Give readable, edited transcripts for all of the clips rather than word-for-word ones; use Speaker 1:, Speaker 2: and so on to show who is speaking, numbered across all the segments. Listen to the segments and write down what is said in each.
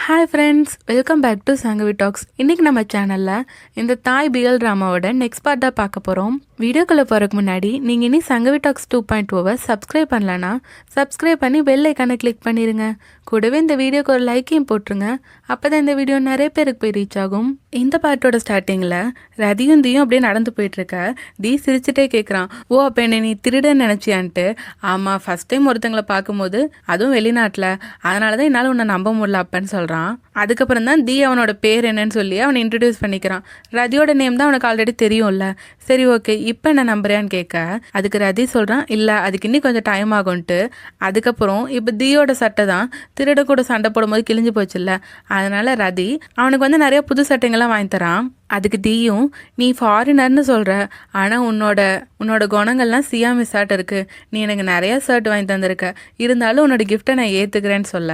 Speaker 1: Hi friends, welcome back to Sangavi talks. இன்றைக்கி நம்ம சேனலில் இந்த தாய் பிஎல் ட்ராமாவோட நெக்ஸ்ட் பார்ட்டாக பார்க்க போகிறோம். வீடியோக்குள்ளே போகிறதுக்கு முன்னாடி நீங்கள் இனி சங்கவி டாக்ஸ் 2.0 சப்ஸ்கிரைப் பண்ணலன்னா சப்ஸ்கிரைப் பண்ணி பெல் ஐக்கானை கிளிக் பண்ணிடுங்க. கூடவே இந்த வீடியோக்கு ஒரு லைக்கையும் போட்டுருங்க. அப்போ தான் இந்த வீடியோ நிறைய பேருக்கு போய் ரீச் ஆகும். இந்த பாட்டோட ஸ்டார்டிங்கில் ரதியும் தீயும் அப்படியே நடந்து போயிட்டுருக்க. தீ சிரிச்சுட்டே கேட்குறான், ஓ அப்போ என்னை நீ திருடன்னு நினச்சியான்ட்டு. ஆமாம், ஃபஸ்ட் டைம் ஒருத்தங்களை பார்க்கும்போது அதுவும் வெளிநாட்டில், அதனால தான் என்னால் உன்னை நம்ப முடியல அப்பன்னு சொல்கிறான். அதுக்கப்புறம் தான் தீ அவனோட பேர் என்னன்னு சொல்லி அவனை இன்ட்ரடியூஸ் பண்ணிக்கிறான். ரதியோட நேம் தான் அவனுக்கு ஆல்ரெடி தெரியும்ல. சரி ஓகே, இப்போ என்ன நம்புறியான்னு கேட்க அதுக்கு ரதி சொல்கிறான், இல்லை அதுக்கு இன்னும் கொஞ்சம் டைம் ஆகும்ன்ட்டு. அதுக்கப்புறம் இப்போ தீயோட சட்டை தான் திருட கூட சண்டை போடும்போது கிழிஞ்சு போச்சுல்ல, அதனால ரதி அவனுக்கு வந்து நிறைய புது சட்டைங்கள்லாம் வாங்கி தரான். அதுக்கு தீயும், நீ ஃபாரினர்னு சொல்கிற, ஆனால் உன்னோட குணங்கள்லாம் சியாமிஸாட்டு இருக்குது. நீ எனக்கு நிறையா ஷர்ட் வாங்கி தந்திருக்க, இருந்தாலும் உன்னோட கிஃப்ட்டை நான் ஏற்றுக்கிறேன்னு சொல்ல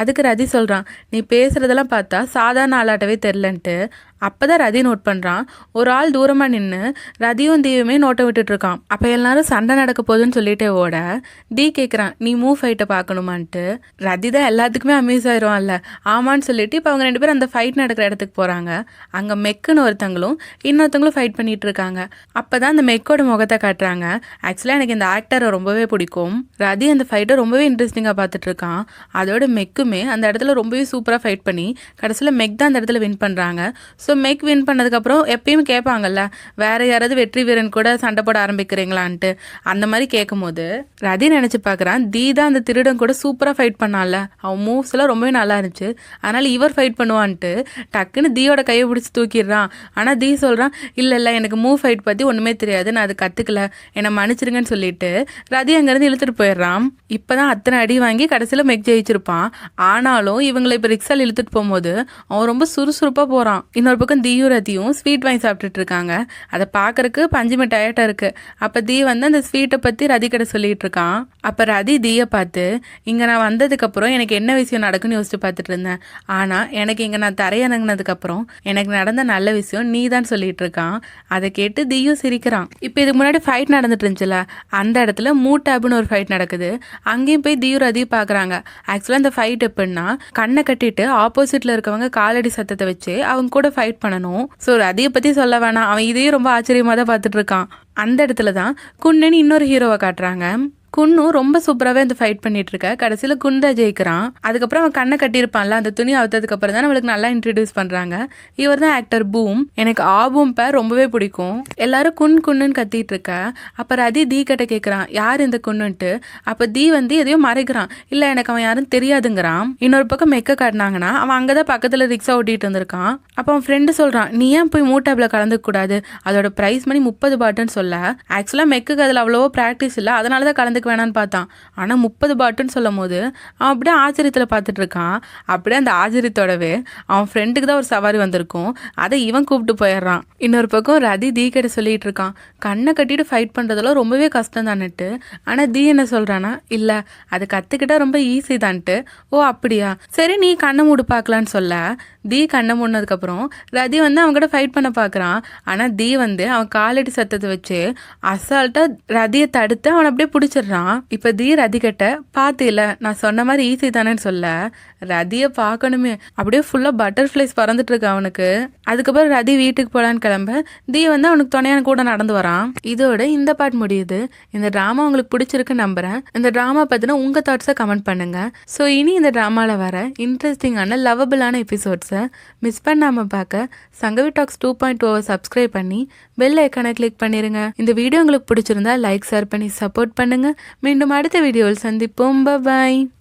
Speaker 1: அதுக்கு ரதி சொல்கிறான், நீ பேசுகிறதெல்லாம் பார்த்தா சாதாரண ஆளாட்டவே தெரிலன்ட்டு. அப்போ தான் ரதி நோட் பண்ணுறான், ஒரு ஆள் தூரமாக நின்று ரதியும் தீயுமே நோட்டை விட்டுட்ருக்கான். அப்போ எல்லாரும் சண்டை நடக்க போகுதுன்னு சொல்லிட்டே ஓட தீ கேட்குறான், நீ மூவ் ஃபைட்டை பார்க்கணுமான்ட்டு. ரதி தான் எல்லாத்துக்குமே அமேஸ் ஆயிடுவான்ல. ஆமான்னு சொல்லிட்டு இப்போ அவங்க 2 பேரும் அந்த ஃபைட் நடக்கிற இடத்துக்கு போகிறாங்க. அங்கே மெக்குன்னு ஒருத்தங்களும் இன்னொருத்தங்களும் ஃபைட் பண்ணிட்டு இருக்காங்க. அப்போ தான் அந்த மெக்கோட முகத்தை காட்டுறாங்க. ஆக்சுவலாக எனக்கு இந்த ஆக்டரை ரொம்பவே பிடிக்கும். ரதி அந்த ஃபைட்டை ரொம்பவே இன்ட்ரெஸ்டிங்காக பார்த்துட்டு இருக்கான். அதோட மெக்குமே அந்த இடத்துல ரொம்பவே சூப்பராக ஃபைட் பண்ணி கடைசியில் மெக் தான் அந்த இடத்துல வின் பண்ணுறாங்க. ஸோ மெக் வின் பண்ணதுக்கப்புறம் எப்பயும் கேட்பாங்கல்ல, வேறு யாராவது வெற்றி வீரன் கூட சண்டை போட ஆரம்பிக்கிறீங்களான்ட்டு. அந்த மாதிரி கேட்கும்போது ரதி நினச்சி பார்க்குறான், தீ தான் அந்த திருடன் கூட சூப்பராக ஃபைட் பண்ணால, அவன் மூவ்ஸ் எல்லாம் ரொம்பவே நல்லா இருந்துச்சு, அதனால் இவர் ஃபைட் பண்ணுவான்ட்டு டக்குன்னு தீயோட கையை பிடிச்சி தூக்கிடுறான். ஆனால் தீ சொல்கிறான், இல்லை எனக்கு மூவ் ஃபைட் பற்றி ஒன்றுமே தெரியாது, நான் அது கற்றுக்கல, என்னை மன்னிச்சிருங்கன்னு சொல்லிட்டு ரதி அங்கேருந்து இழுத்துட்டு போயிடுறான். இப்போ தான் அத்தனை அடி வாங்கி கடைசியில் மெக் ஜெயிச்சிருப்பான். ஆனாலும் இவங்களை இப்போ ரிக்ஸால் இழுத்துட்டு போகும்போது அவன் ரொம்ப சுறுசுறுப்பாக போகிறான். இன்னொரு பக்கம் தீயும் ரதியும் ஸ்வீட் வாங்கி சாப்பிட்டுட்டு இருக்காங்க. அதை பார்க்கறக்கு பஞ்சு மிட்டாயிட்ட இருக்கு. அப்போ தீ வந்து அந்த ஸ்வீட்டை பற்றி ரதி கிட்ட சொல்லிட்டு இருக்கான். அப்போ ரதி தீயை பார்த்து, இங்கே நான் வந்ததுக்கப்புறம் எனக்கு என்ன விஷயம் நடக்குன்னு யோசிச்சு பார்த்துட்டு இருந்தேன், ஆனால் எனக்கு இங்கே நான் தரையிறங்கினதுக்கப்புறம் எனக்கு நடந்த நல்ல விஷயம் நீ தான் சொல்லிட்டு இருக்கான். அதை கேட்டு தீயும் சிரிக்கிறான். இப்போ இதுக்கு முன்னாடி ஃபைட் நடந்துட்டு இருந்துச்சுல, அந்த இடத்துல மூட்டாப்னு ஒரு ஃபைட் நடக்குது. அங்கேயும் போய் தீயும் ரதியும் பார்க்குறாங்க. ஆக்சுவலாக அந்த ஃபைட் எப்படின்னா, கண்ணை கட்டிட்டு ஆப்போசிட்டில் இருக்கவங்க காலடி சத்தத்தை வச்சு அவங்க கூட ஃபைட் பண்ணணும். ஸோ ரதியை பற்றி சொல்ல வேணாம், அவன் இதையும் ரொம்ப ஆச்சரியமாக தான் பார்த்துட்டு இருக்கான். அந்த இடத்துல தான் குன்னன்னு இன்னொரு ஹீரோவை காட்டுறாங்க. குன்னு ரொம்ப சூப்பராகவே அந்த ஃபைட் பண்ணிட்டு இருக்க. கடைசியில் குண்டா ஜெயிக்கிறான். அதுக்கப்புறம் அவன் கண்ணை கட்டியிருப்பான்ல, அந்த துணி அவுத்ததுக்கு அப்புறம் தான் நம்மளுக்கு நல்லா இன்ட்ரடியூஸ் பண்ணுறாங்க. இவர் தான் ஆக்டர் பூம். எனக்கு ஆபூம் பேர் ரொம்பவே பிடிக்கும். எல்லாரும் குன்னுன்னு கத்திட்டு இருக்க. அப்போ ரதி தீ கிட்ட கேட்குறான், யார் இந்த குன்னுன்ட்டு. அப்போ தீ வந்து எதையும் மறைக்கிறான், இல்லை எனக்கு அவன் யாரும் தெரியாதுங்கிறான். இன்னொரு பக்கம் மெக்க காட்டினாங்கன்னா அவன் அங்கே தான் பக்கத்தில் ரிக்ஸா ஓட்டிகிட்டு இருந்திருக்கான். அப்போ அவன் ஃப்ரெண்டு சொல்கிறான், நீ ஏன் போய் மூட்டாப்பில் கலந்துக்க கூடாது, அதோட ப்ரைஸ் மணி 30 பாட்டுன்னு சொல்ல. ஆக்சுவலாக மெக்குக்கு அதில் அவ்வளோவா ப்ராக்டிஸ் இல்லை, அதனால தான் கலந்து வேணான்னு பார்த்தான். ஆனால் 30 பாட்டுன்னு சொல்லும் போது அவன் அப்படியே ஆச்சரியத்தில் பார்த்துட்டு இருக்கான். அப்படியே அந்த ஆச்சரியத்தோடவே அவன் ஃப்ரெண்டுக்கு தான் ஒரு சவாரி வந்திருக்கும், அதை இவன் கூப்பிட்டு போயிடுறான். இன்னொரு பக்கம் ரதி தீ கிட்ட சொல்லிட்டு இருக்கான், கண்ணை கட்டிட்டு ஃபைட் பண்ணுறதெல்லாம் ரொம்பவே கஷ்டம் தான்ட்டு. ஆனால் தீ என்ன சொல்கிறான்னா, இல்லை அது கற்றுக்கிட்டா ரொம்ப ஈஸி தான்ட்டு. ஓ அப்படியா, சரி நீ கண்ணை மூடு பார்க்கலான்னு சொல்ல தீ கண்ணை மூடினதுக்கப்புறம் ரதி வந்து அவங்ககிட்ட ஃபைட் பண்ண பார்க்குறான். ஆனால் தீ வந்து அவன் காலடி சத்தத்தை வச்சு அசால்ட்டாக ரதியை தடுத்து அவனை அப்படியே பிடிச்சிடுறான். இப்போ தீ ரதி கிட்ட, பார்த்தில நான் சொன்ன மாதிரி ஈஸி தானேன்னு சொல்ல ரதியை பார்க்கணுமே, அப்படியே ஃபுல்லாக பட்டர்ஃப்ளைஸ் பறந்துட்டு இருக்கு அவனுக்கு. அதுக்கப்புறம் ரதி வீட்டுக்கு போகலான்னு கிளம்ப தீ வந்து அவனுக்கு துணையான கூட நடந்து வரான். இதோட இந்த பாட்டு முடியுது. இந்த ட்ராமா உங்களுக்கு பிடிச்சிருக்குன்னு நம்புகிறேன். இந்த ட்ராமா பற்றின உங்கள் தாட்ஸை கமெண்ட் பண்ணுங்கள். ஸோ இனி இந்த ட்ராமாவில் வர இன்ட்ரெஸ்டிங்கான லவபிளான எபிசோட்ஸை மிஸ் பண்ணாமல் பார்க்க சங்கவி டாக்ஸ் 2.0 சப்ஸ்கிரைப் பண்ணி பெல் ஐக்கானை கிளிக் பண்ணிடுங்க. இந்த வீடியோ உங்களுக்கு பிடிச்சிருந்தா லைக் ஷேர் பண்ணி சப்போர்ட் பண்ணுங்கள். மீண்டும் அடுத்த வீடியோவில் சந்திப்போம். பாய்.